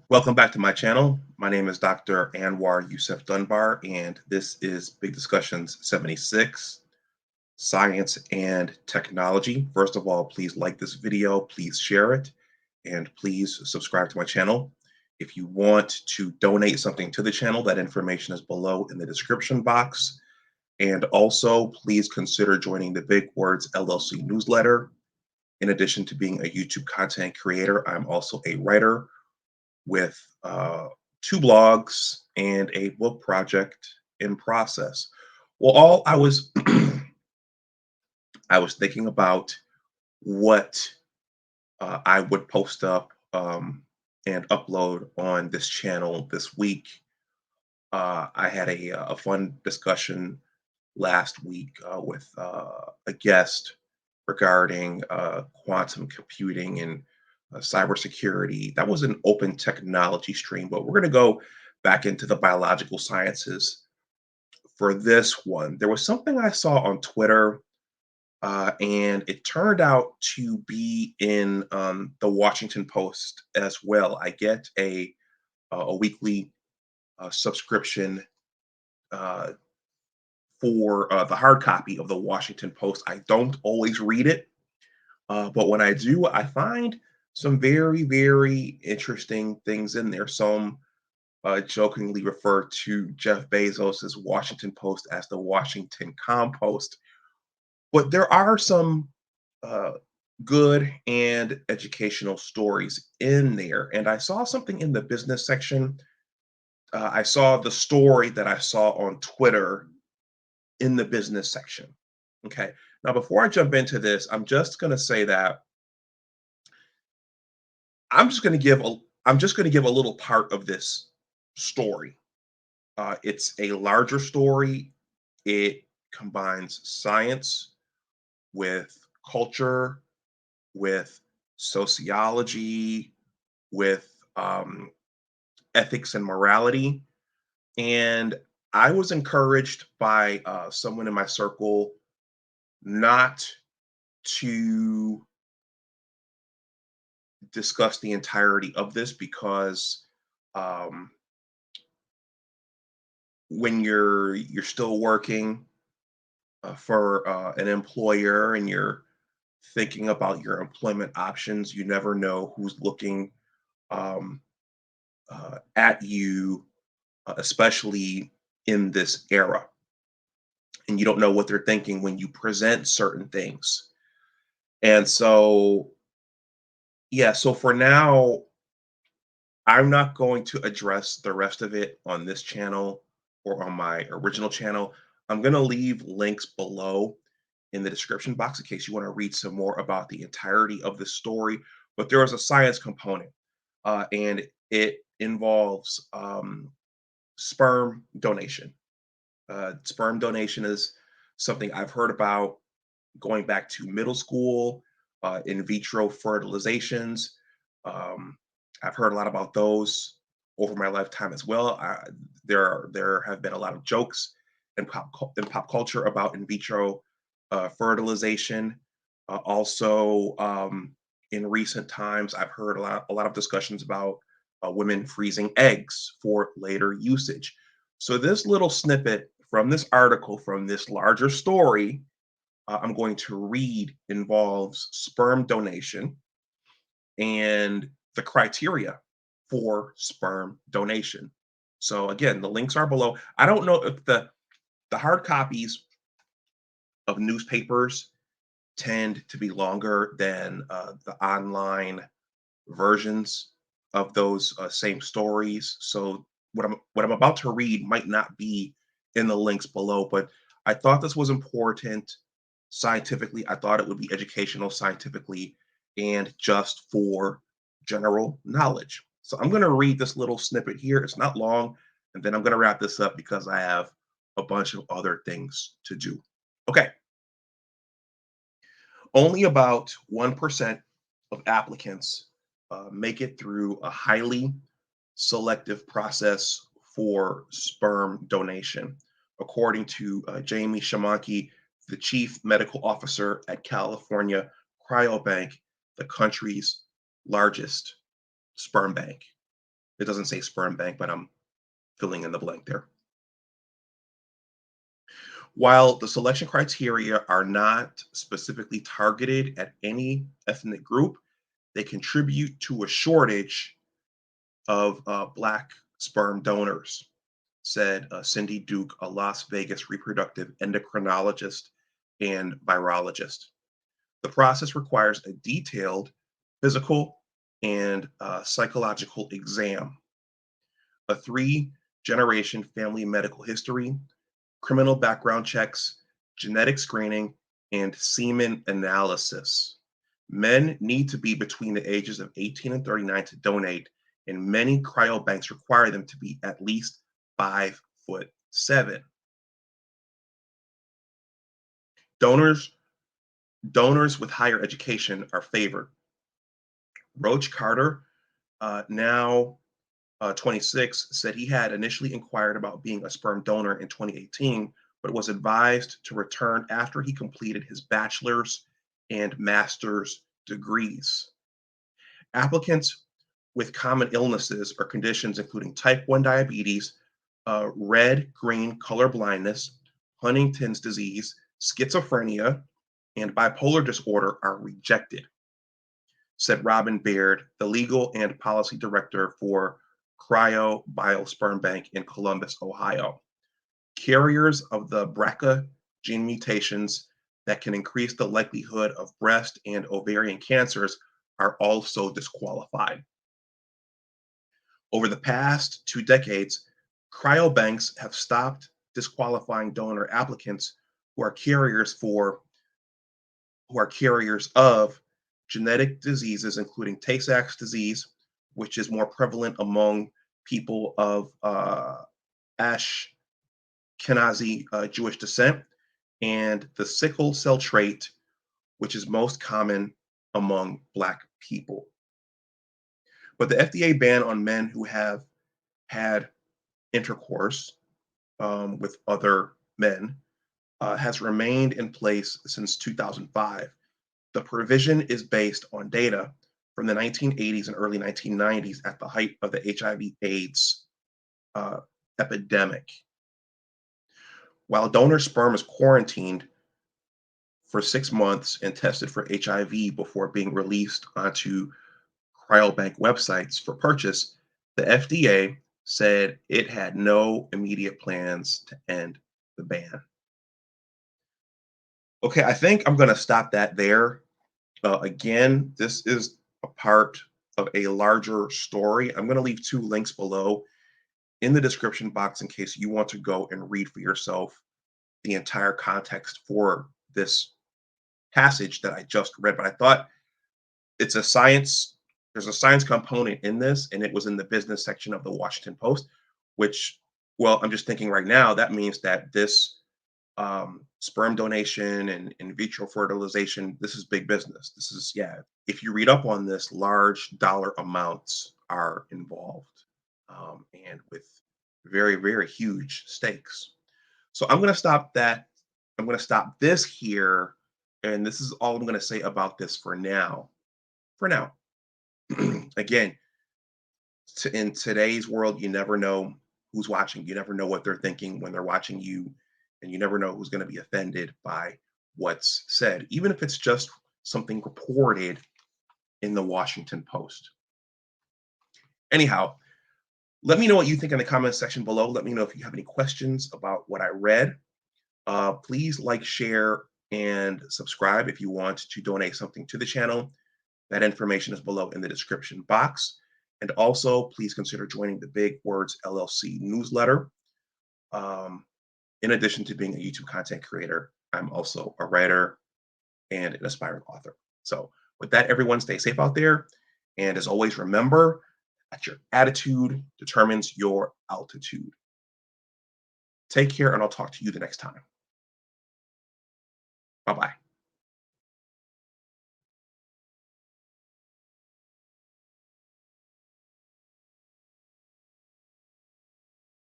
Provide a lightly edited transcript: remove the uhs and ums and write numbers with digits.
Welcome back to my channel. My name is Dr. Anwar Youssef Dunbar, and this is Big Discussions 76, Science and Technology. First of all, please like this video, please share it, and please subscribe to my channel. If you want to donate something to the channel, that information is below in the description box. And also, please consider joining the Big Words LLC Newsletter. In addition to being a YouTube content creator, I'm also a writer with two blogs and a book project in process. Well, all I was I was thinking about what I would post up and upload on this channel this week. I had a fun discussion last week with a guest regarding quantum computing and cybersecurity. That was an open technology stream, but we're going to go back into the biological sciences for this one. There was something I saw on Twitter, and it turned out to be in the Washington Post as well. I get a weekly subscription uh, for the hard copy of the Washington Post. I don't always read it, but when I do, I find some very, very interesting things in there. Some jokingly refer to Jeff Bezos's Washington Post as the Washington Compost, but there are some uh, good and educational stories in there. And I saw something in the business section. I saw the story that I saw on Twitter in the business section. Okay. Now, before I jump into this, I'm just going to say that I'm just going to give a I'm just going to give a little part of this story. It's a larger story. It combines science with culture, with sociology, with ethics and morality. And I was encouraged by someone in my circle not to discuss the entirety of this because um, when you're still working for an employer and you're thinking about your employment options, you never know who's looking um, at you, especially in this era. And you don't know what they're thinking when you present certain things. And so, yeah, so for now, I'm not going to address the rest of it on this channel or on my original channel. I'm going to leave links below in the description box in case you want to read some more about the entirety of the story. But there is a science component, and it involves sperm donation. Sperm donation is something I've heard about going back to middle school, in vitro fertilizations. Um, I've heard a lot about those over my lifetime as well. There have been a lot of jokes in pop culture about in vitro fertilization. Also, in recent times, I've heard a lot of discussions about women freezing eggs for later usage. So this little snippet from this article, from this larger story, I'm going to read involves sperm donation and the criteria for sperm donation. So again, the links are below. I don't know if the hard copies of newspapers tend to be longer than the online versions of those same stories. So what I'm about to read might not be in the links below, but I thought this was important scientifically. I thought it would be educational scientifically and just for general knowledge. So I'm going to read this little snippet here. It's not long, and then I'm going to wrap this up because I have a bunch of other things to do. Okay. Only about 1% of applicants make it through a highly selective process for sperm donation, according to Jamie Shamanki, the chief medical officer at California Cryobank, the country's largest sperm bank. It doesn't say sperm bank, but I'm filling in the blank there. While the selection criteria are not specifically targeted at any ethnic group, they contribute to a shortage of Black sperm donors, said Cindy Duke, a Las Vegas reproductive endocrinologist and virologist. The process requires a detailed physical and psychological exam, a three-generation family medical history, criminal background checks, genetic screening, and semen analysis. Men need to be between the ages of 18 and 39 to donate, and many cryobanks require them to be at least 5'7". Donors donors with higher education are favored. Roach Carter, now 26, said he had initially inquired about being a sperm donor in 2018, but was advised to return after he completed his bachelor's and master's degrees. Applicants with common illnesses or conditions including type 1 diabetes, red green color blindness, Huntington's disease, schizophrenia, and bipolar disorder are rejected, said Robin Baird, the legal and policy director for Cryo Biosperm Bank in Columbus, Ohio. Carriers of the BRCA gene mutations that can increase the likelihood of breast and ovarian cancers are also disqualified. Over the past 2 decades, cryobanks have stopped disqualifying donor applicants who are carriers for who are carriers of genetic diseases, including Tay-Sachs disease, which is more prevalent among people of Ashkenazi Jewish descent, and the sickle cell trait, which is most common among Black people. But the FDA ban on men who have had intercourse with other men has remained in place since 2005. The provision is based on data from the 1980s and early 1990s at the height of the HIV/AIDS epidemic. While donor sperm is quarantined for 6 months and tested for HIV before being released onto cryobank websites for purchase, the FDA said it had no immediate plans to end the ban. Okay, I think I'm going to stop that there. Again, this is a part of a larger story. I'm going to leave 2 links below in the description box in case you want to go and read for yourself the entire context for this passage that I just read. But I thought it's a science, there's a science component in this, and it was in the business section of the Washington Post, which, well, I'm just thinking right now, that means that this sperm donation and in vitro fertilization, this is big business. This is, yeah, if you read up on this, large dollar amounts are involved, and with very, very huge stakes. So I'm going to stop that. I'm going to stop this here. And this is all I'm going to say about this for now. For now. Again, in today's world, you never know who's watching. You never know what they're thinking when they're watching you, and you never know who's going to be offended by what's said, even if it's just something reported in the Washington Post. Anyhow, let me know what you think in the comments section below. Let me know if you have any questions about what I read. Please like, share, and subscribe if you want to donate something to the channel. That information is below in the description box. And also, please consider joining the Big Words LLC newsletter. In addition to being a YouTube content creator, I'm also a writer and an aspiring author. So with that, everyone, stay safe out there. And as always, remember that your attitude determines your altitude. Take care, and I'll talk to you the next time. Bye-bye.